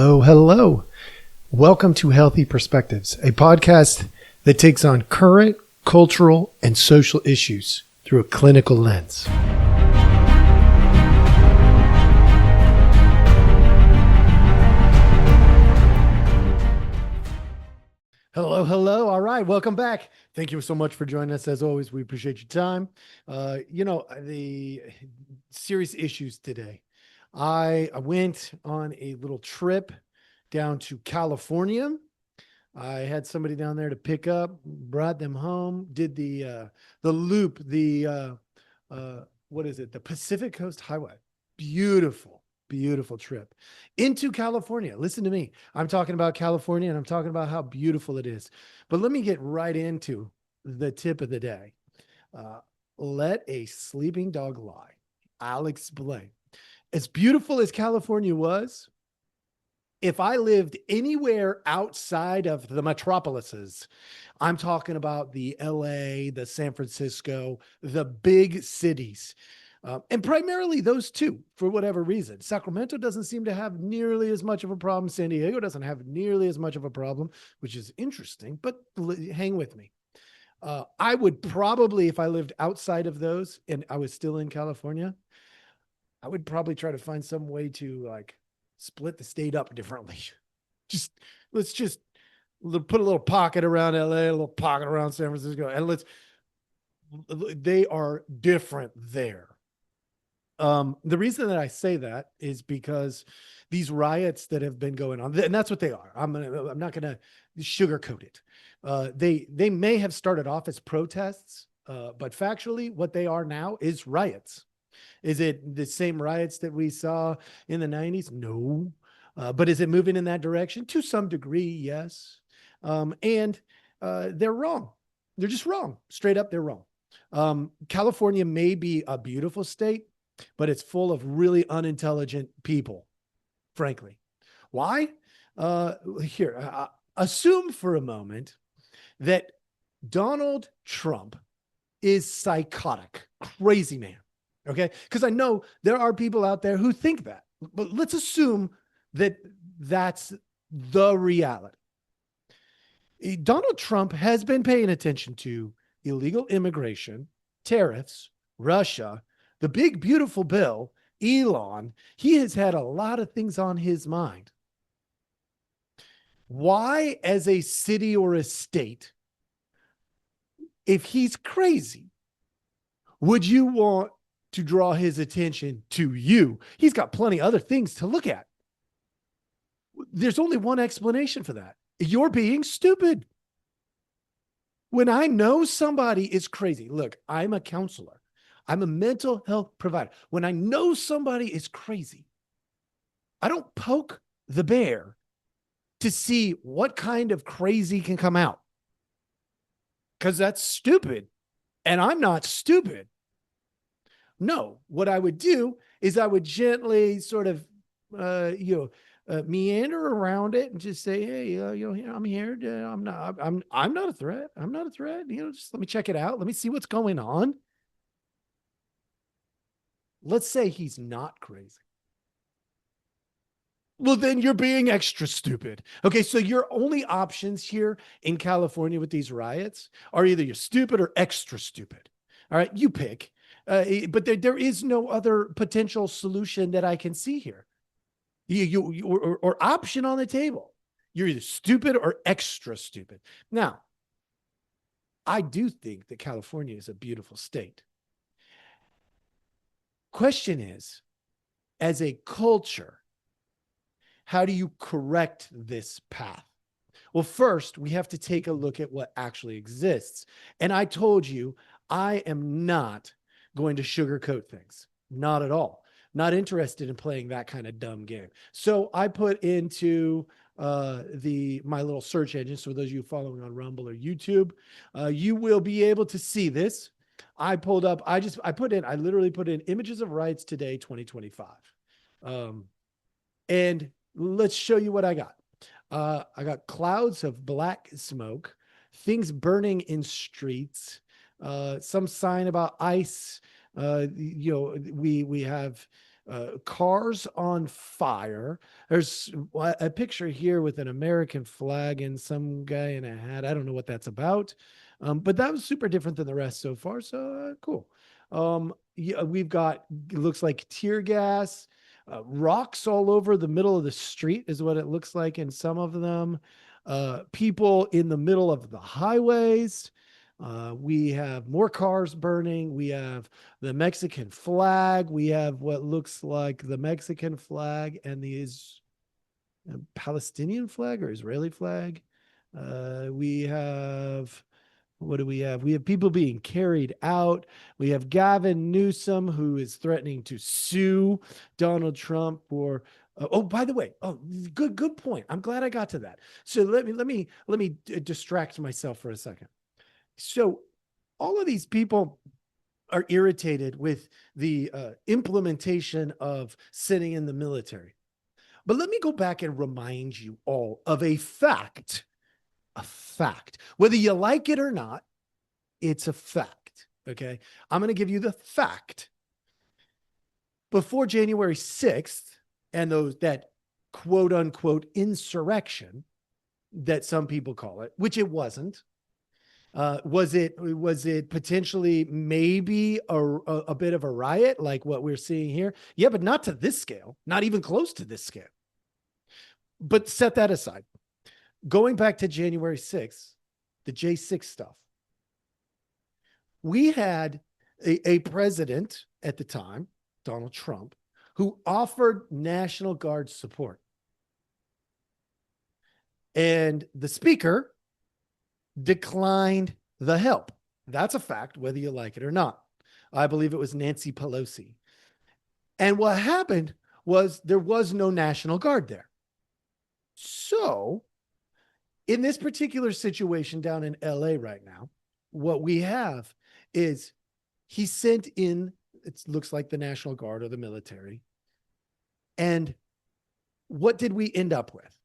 Hello, hello. Welcome to Healthy Perspectives, a podcast that takes on current cultural and social issues through a clinical lens. Hello, hello. All right, welcome back. Thank you so much for joining us. As always, we appreciate your time. The serious issues today. I went on a little trip down to California. I had somebody down there to pick up, brought them home, did the loop, what is it? The Pacific Coast Highway. Beautiful, beautiful trip into California. Listen to me. I'm talking about California and I'm talking about how beautiful it is. But let me get right into the tip of the day. Let a sleeping dog lie. I'll explain. As beautiful as California was, if I lived anywhere outside of the metropolises, I'm talking about the LA, the San Francisco, the big cities, and primarily those two, for whatever reason. Sacramento doesn't seem to have nearly as much of a problem. San Diego doesn't have nearly as much of a problem, which is interesting, but hang with me. I would probably, if I lived outside of those and I was still in California, I would probably try to find some way to split the state up differently. Let's just put a little pocket around LA, a little pocket around San Francisco, and they are different there. The reason that I say that is because these riots that have been going on, and that's what they are. I'm not gonna sugarcoat it. They may have started off as protests, but factually, what they are now is riots. Is it the same riots that we saw in the 90s? No. But is it moving in that direction? To some degree, yes. And they're wrong. They're just wrong. Straight up, they're wrong. California may be a beautiful state, but it's full of really unintelligent people, frankly. Why? Assume for a moment that Donald Trump is psychotic, crazy man. Okay. Because I know there are people out there who think that, but let's assume that that's the reality. Donald Trump has been paying attention to illegal immigration, tariffs, Russia, the big, beautiful bill, Elon. He has had a lot of things on his mind. Why, as a city or a state, if he's crazy, would you want to draw his attention to you? He's got plenty of other things to look at. There's only one explanation for that. You're being stupid. When I know somebody is crazy, look, I'm a counselor. I'm a mental health provider. When I know somebody is crazy, I don't poke the bear to see what kind of crazy can come out, because that's stupid. And I'm not stupid. No, what I would do is I would gently sort of, meander around it and just say, hey, I'm here. I'm not a threat. I'm not a threat. Just let me check it out. Let me see what's going on. Let's say he's not crazy. Well, then you're being extra stupid. Okay, so your only options here in California with these riots are either you're stupid or extra stupid. All right, you pick. But there is no other potential solution that I can see here. Or option on the table. You're either stupid or extra stupid. Now, I do think that California is a beautiful state. Question is, as a culture, how do you correct this path? Well, first, we have to take a look at what actually exists. And I told you, I am not going to sugarcoat things. Not at all. Not interested in playing that kind of dumb game. So I put into my little search engine. So those of you following on Rumble or YouTube, you will be able to see this. I literally put in images of riots today, 2025. And let's show you what I got. I got clouds of black smoke, things burning in streets, some sign about ICE. We have cars on fire. There's a picture here with an American flag and some guy in a hat. I don't know what that's about, but that was super different than the rest so far. So cool. Yeah, we've got, it looks like tear gas, rocks all over the middle of the street is what it looks like in some of them. People in the middle of the highways. We have more cars burning. We have the Mexican flag. We have what looks like the Mexican flag and the Palestinian flag or Israeli flag. We have, what do we have? We have people being carried out. We have Gavin Newsom, who is threatening to sue Donald Trump for. Oh, by the way, oh, good point. I'm glad I got to that. So let me distract myself for a second. So all of these people are irritated with the implementation of sitting in the military. But let me go back and remind you all of a fact. A fact. Whether you like it or not, it's a fact. Okay. I'm going to give you the fact. Before January 6th and that quote unquote insurrection that some people call it, which it wasn't. Was it potentially maybe a bit of a riot like what we're seeing here? Yeah, but not to this scale, not even close to this scale. But set that aside. Going back to January 6th, the J6 stuff, we had a president at the time, Donald Trump, who offered National Guard support. And the speaker declined the help. That's a fact, whether you like it or not. I believe it was Nancy Pelosi. And what happened was there was no National Guard there. So, in this particular situation down in LA right now, what we have is he sent in, it looks like the National Guard or the military. And what did we end up with?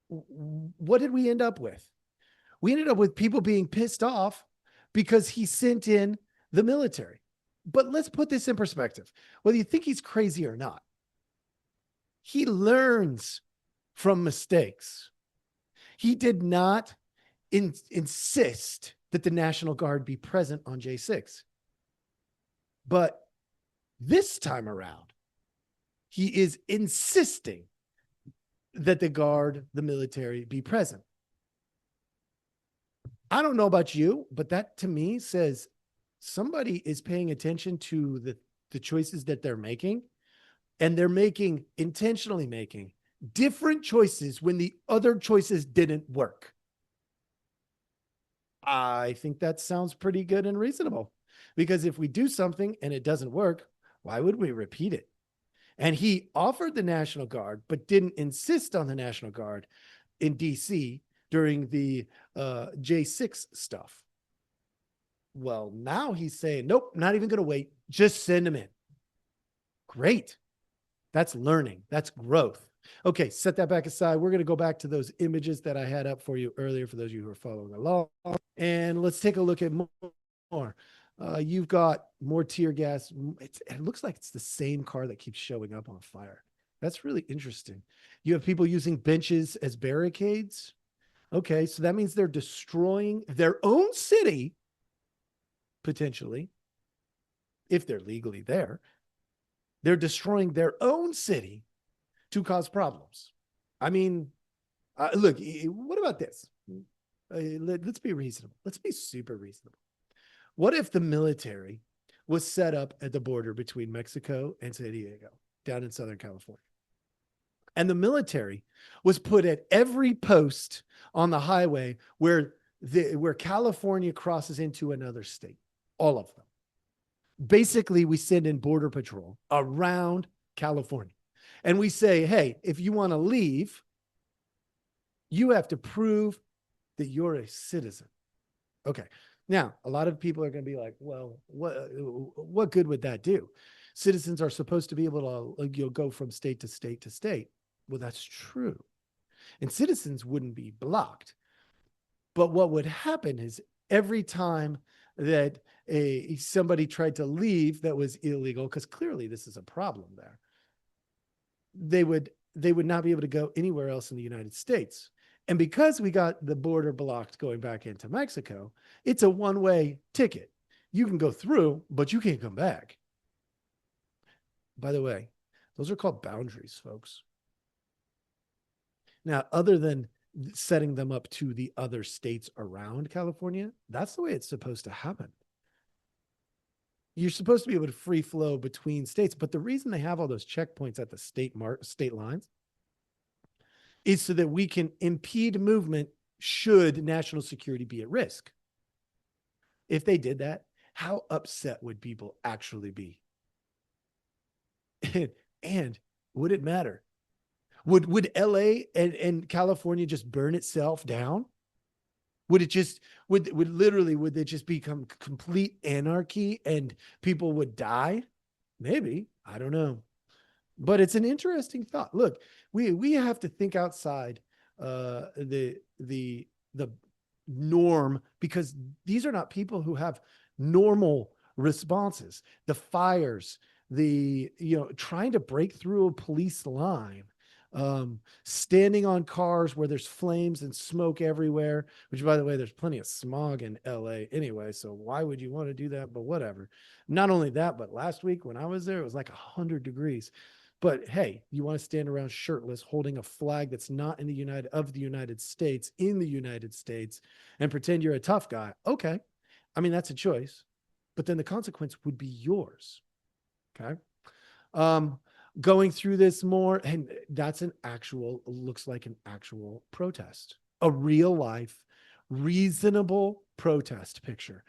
What did we end up with? We ended up with people being pissed off because he sent in the military. But let's put this in perspective. Whether you think he's crazy or not, he learns from mistakes. He did not insist that the National Guard be present on J6. But this time around, he is insisting that the Guard, the military, be present. I don't know about you, but that to me says somebody is paying attention to the choices that they're making, and they're intentionally making different choices when the other choices didn't work. I think that sounds pretty good and reasonable, because if we do something and it doesn't work, why would we repeat it? And he offered the National Guard, but didn't insist on the National Guard in DC during the J6 stuff. Well, now he's saying, nope, not even going to wait. Just send them in. Great. That's learning. That's growth. Okay, set that back aside. We're going to go back to those images that I had up for you earlier for those of you who are following along. And let's take a look at more. You've got more tear gas. It looks like it's the same car that keeps showing up on fire. That's really interesting. You have people using benches as barricades. Okay, so that means they're destroying their own city, potentially, if they're legally there. They're destroying their own city to cause problems. I mean, look, what about this? Let's be reasonable. Let's be super reasonable. What if the military was set up at the border between Mexico and San Diego, down in Southern California? And the military was put at every post on the highway where California crosses into another state, all of them. Basically, we send in border patrol around California. And we say, hey, if you want to leave, you have to prove that you're a citizen. Okay. Now, a lot of people are going to be like, well, what good would that do? Citizens are supposed to be able to go from state to state to state. Well, that's true. And citizens wouldn't be blocked. But what would happen is every time that somebody tried to leave that was illegal, because clearly this is a problem there, they would not be able to go anywhere else in the United States. And because we got the border blocked going back into Mexico, it's a one-way ticket. You can go through, but you can't come back. By the way, those are called boundaries, folks. Now, other than setting them up to the other states around California, that's the way it's supposed to happen. You're supposed to be able to free flow between states, but the reason they have all those checkpoints at the state lines is so that we can impede movement should national security be at risk. If they did that, how upset would people actually be? And would it matter? Would LA and California just burn itself down? Would it just would literally would it just become complete anarchy and people would die? Maybe. I don't know. But it's an interesting thought. Look, we have to think outside the norm, because these are not people who have normal responses. The fires, trying to break through a police line, standing on cars where there's flames and smoke everywhere, which, by the way, there's plenty of smog in LA anyway, so why would you want to do that? But whatever. Not only that, but last week when I was there, it was like 100 degrees. But hey, you want to stand around shirtless holding a flag that's not in the United States in the United States and pretend you're a tough guy? Okay. I mean, that's a choice, but then the consequence would be yours. Okay. Going through this more, and that's looks like an actual protest, a real life, reasonable protest picture.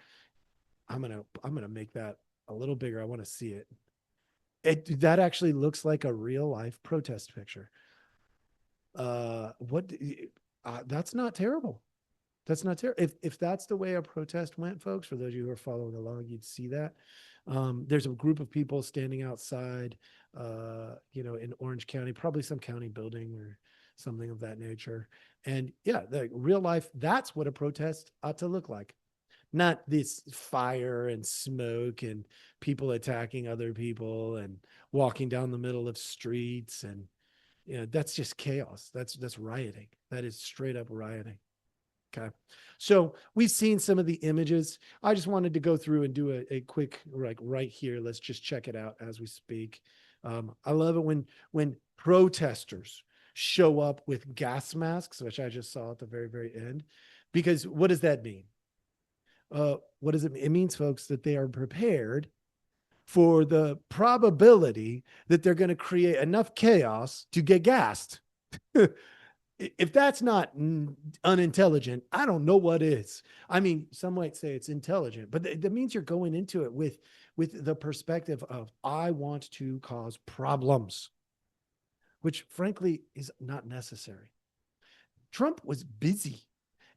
I'm gonna make that a little bigger. I want to see it. That actually looks like a real life protest picture. What? That's not terrible. That's not terrible. If that's the way a protest went, folks, for those of you who are following along, you'd see that. There's a group of people standing outside, in Orange County, probably some county building or something of that nature. And yeah, the real life, that's what a protest ought to look like. Not this fire and smoke and people attacking other people and walking down the middle of streets. And, that's just chaos. That's rioting. That is straight up rioting. Okay. So we've seen some of the images. I just wanted to go through and do a quick, like right here. Let's just check it out as we speak. I love it when protesters show up with gas masks, which I just saw at the very, very end, because what does that mean? What does it mean? It means, folks, that they are prepared for the probability that they're going to create enough chaos to get gassed. If that's not unintelligent, I don't know what is. I mean, some might say it's intelligent, but that means you're going into it with the perspective of, I want to cause problems, which frankly is not necessary. Trump was busy.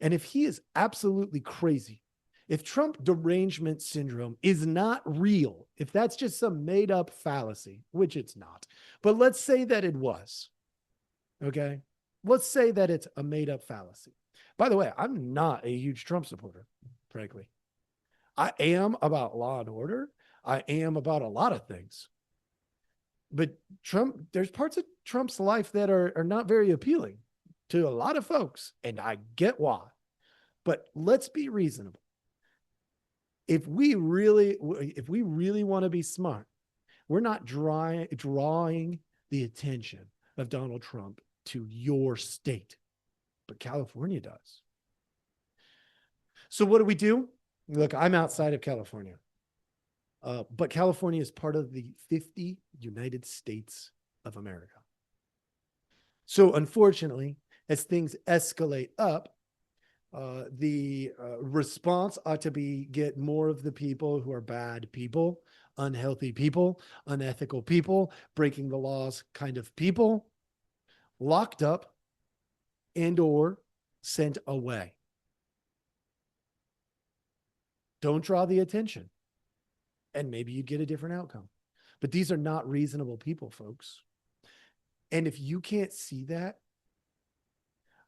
And if he is absolutely crazy, if Trump derangement syndrome is not real, if that's just some made up fallacy, which it's not, but let's say that it was, okay? Let's say that it's a made up fallacy. By the way, I'm not a huge Trump supporter, frankly. I am about law and order. I am about a lot of things. But there's parts of Trump's life that are not very appealing to a lot of folks, and I get why. But let's be reasonable. If we really want to be smart, we're not drawing the attention of Donald Trump to your state, but California does. So what do? Look, I'm outside of California, but California is part of the 50 United States of America. So unfortunately, as things escalate up, the response ought to be get more of the people who are bad people, unhealthy people, unethical people, breaking the laws kind of people, locked up and or sent away. Don't draw the attention, and maybe you'd get a different outcome. But these are not reasonable people, folks. And if you can't see that,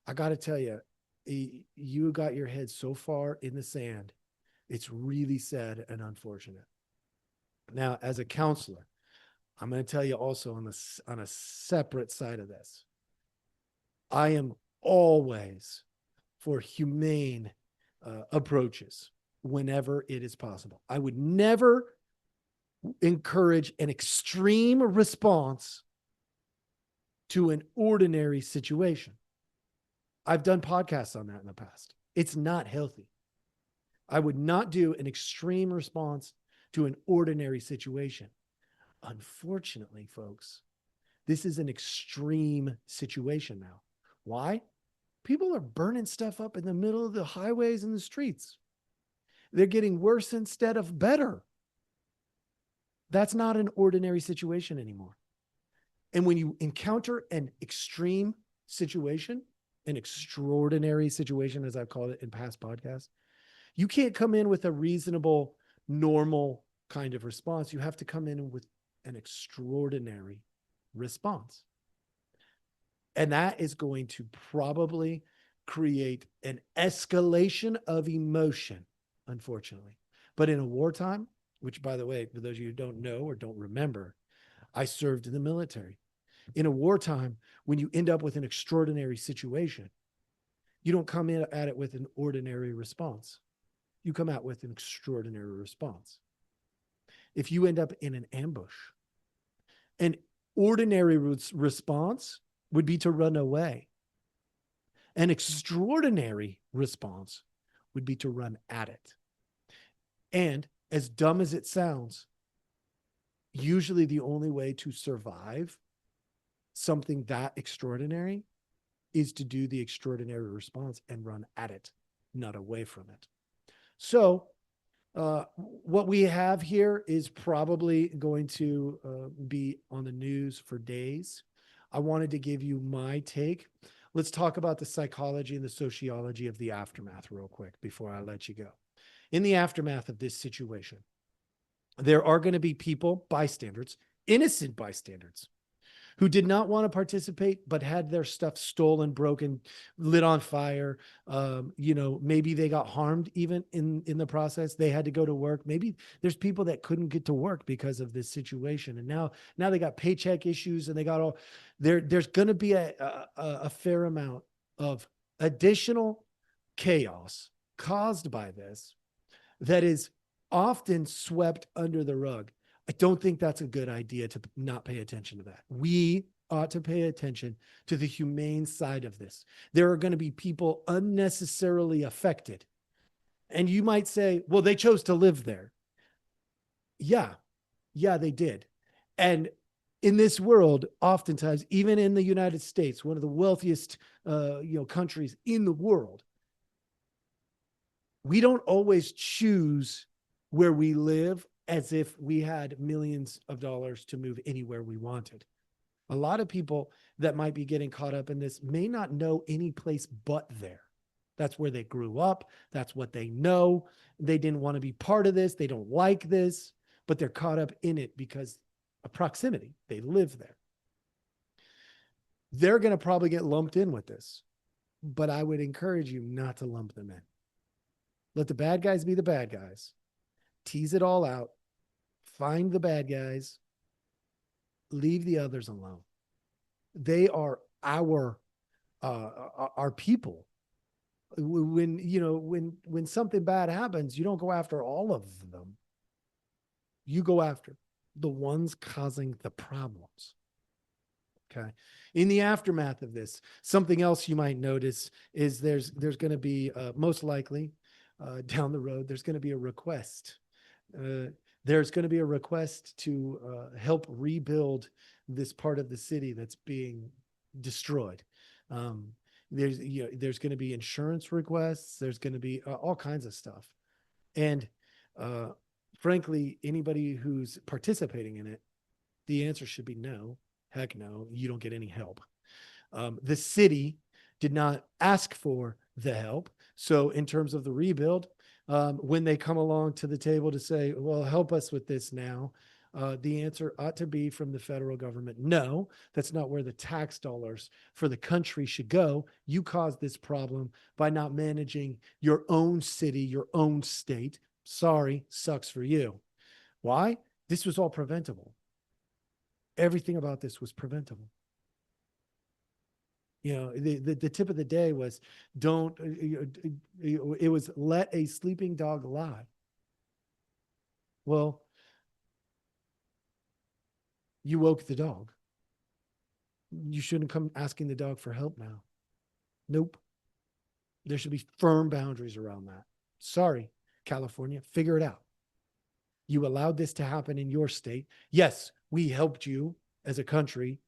I got to tell you, you got your head so far in the sand It's really sad and unfortunate. Now, as a counselor, I'm going to tell you also on a separate side of this, I am always for humane approaches whenever it is possible. I would never encourage an extreme response to an ordinary situation. I've done podcasts on that in the past. It's not healthy. I would not do an extreme response to an ordinary situation. Unfortunately, folks, this is an extreme situation now. Why? People are burning stuff up in the middle of the highways and the streets. They're getting worse instead of better. That's not an ordinary situation anymore. And when you encounter an extreme situation, an extraordinary situation, as I've called it in past podcasts, you can't come in with a reasonable, normal kind of response. You have to come in with an extraordinary response. And that is going to probably create an escalation of emotion, unfortunately. But in a wartime, which, by the way, for those of you who don't know or don't remember, I served in the military. In a wartime, when you end up with an extraordinary situation, you don't come in at it with an ordinary response. You come out with an extraordinary response. If you end up in an ambush, an ordinary response would be to run away. An extraordinary response would be to run at it. And as dumb as it sounds, usually the only way to survive something that extraordinary is to do the extraordinary response and run at it, not away from it. So what we have here is probably going to be on the news for days. I wanted to give you my take. Let's talk about the psychology and the sociology of the aftermath real quick before I let you go. In the aftermath of this situation, there are going to be people, bystanders, innocent bystanders, who did not want to participate, but had their stuff stolen, broken, lit on fire. Maybe they got harmed even in the process. They had to go to work. Maybe there's people that couldn't get to work because of this situation. And now they got paycheck issues and they got all there's going to be a fair amount of additional chaos caused by this that is often swept under the rug. I don't think that's a good idea to not pay attention to that. We ought to pay attention to the humane side of this. There are going to be people unnecessarily affected. And you might say, well, they chose to live there. Yeah, they did. And in this world, oftentimes, even in the United States, one of the wealthiest countries in the world, we don't always choose where we live as if we had millions of dollars to move anywhere we wanted. A lot of people that might be getting caught up in this may not know any place but there. That's where they grew up. That's what they know. They didn't want to be part of this. They don't like this, but they're caught up in it because of proximity. They live there. They're going to probably get lumped in with this, but I would encourage you not to lump them in. Let the bad guys be the bad guys. Tease it all out. Find the bad guys. Leave the others alone. They are our people. When something bad happens, you don't go after all of them. You go after the ones causing the problems. Okay. In the aftermath of this, something else you might notice is there's going to be most likely down the road, there's going to be a request. There's going to be a request to help rebuild this part of the city that's being destroyed. There's going to be insurance requests. There's going to be all kinds of stuff. And frankly, anybody who's participating in it, the answer should be no. Heck no, you don't get any help. The city did not ask for the help. So in terms of the rebuild, when they come along to the table to say, well, help us with this now, the answer ought to be from the federal government. No, that's not where the tax dollars for the country should go. You caused this problem by not managing your own city, your own state. Sorry, sucks for you. Why? This was all preventable. Everything about this was preventable. The tip of the day was it was let a sleeping dog lie. Well, you woke the dog. You shouldn't come asking the dog for help now. Nope. There should be firm boundaries around that. Sorry, California, figure it out. You allowed this to happen in your state. Yes, we helped you as a country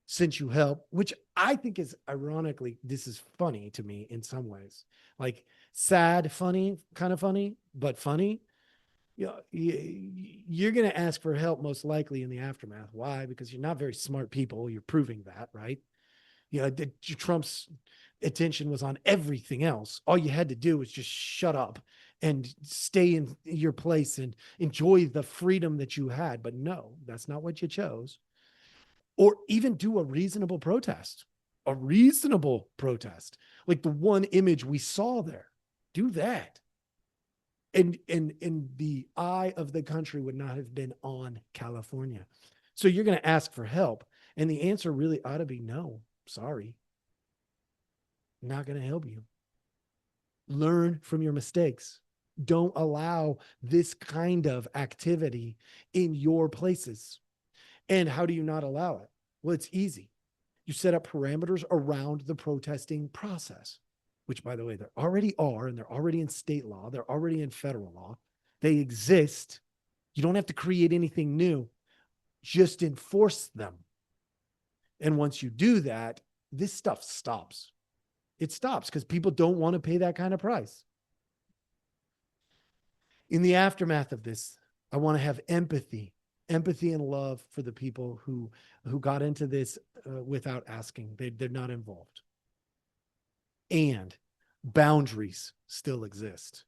since you helped, which I think is ironically, this is funny to me in some ways. Like sad, funny, kind of funny, but funny. You're going to ask for help most likely in the aftermath. Why? Because you're not very smart people. You're proving that, right? Trump's attention was on everything else. All you had to do was just shut up and stay in your place and enjoy the freedom that you had. But no, that's not what you chose. Or even do a reasonable protest, like the one image we saw there. Do that. And the eye of the country would not have been on California. So you're going to ask for help. And the answer really ought to be no. Sorry. Not going to help you. Learn from your mistakes. Don't allow this kind of activity in your places. And how do you not allow it? Well, it's easy. You set up parameters around the protesting process, which, by the way, there already are, and they're already in state law. They're already in federal law. They exist. You don't have to create anything new. Just enforce them. And once you do that, this stuff stops. It stops because people don't want to pay that kind of price. In the aftermath of this, I want to have empathy and love for the people who got into this without asking. They're not involved. And boundaries still exist.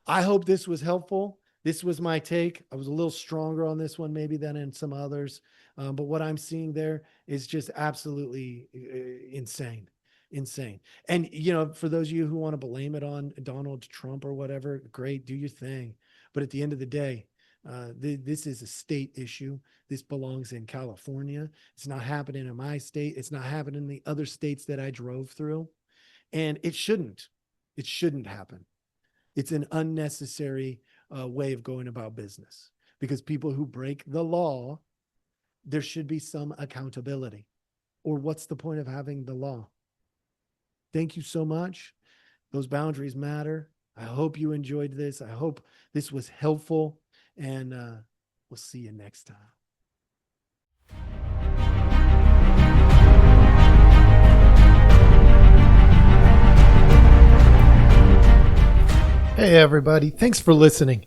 I hope this was helpful. This was my take. I was a little stronger on this one maybe than in some others. But what I'm seeing there is just absolutely insane. And, for those of you who want to blame it on Donald Trump or whatever, great, do your thing. But at the end of the day, this is a state issue. This belongs in California. It's not happening in my state. It's not happening in the other states that I drove through. And it shouldn't happen. It's an unnecessary way of going about business, because people who break the law, there should be some accountability. Or what's the point of having the law? Thank you so much. Those boundaries matter. I hope you enjoyed this. I hope this was helpful, and we'll see you next time. Hey, everybody. Thanks for listening.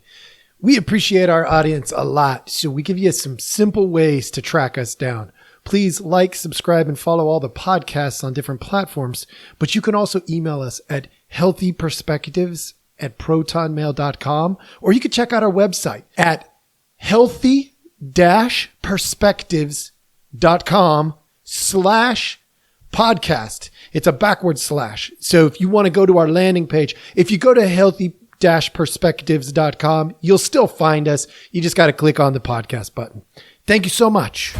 We appreciate our audience a lot, so we give you some simple ways to track us down. Please like, subscribe, and follow all the podcasts on different platforms, but you can also email us at healthyperspectives@protonmail.com, or you can check out our website at healthy-perspectives.com/podcast. It's a backward slash. So if you want to go to our landing page, if you go to healthy-perspectives.com, you'll still find us. You just got to click on the podcast button. Thank you so much.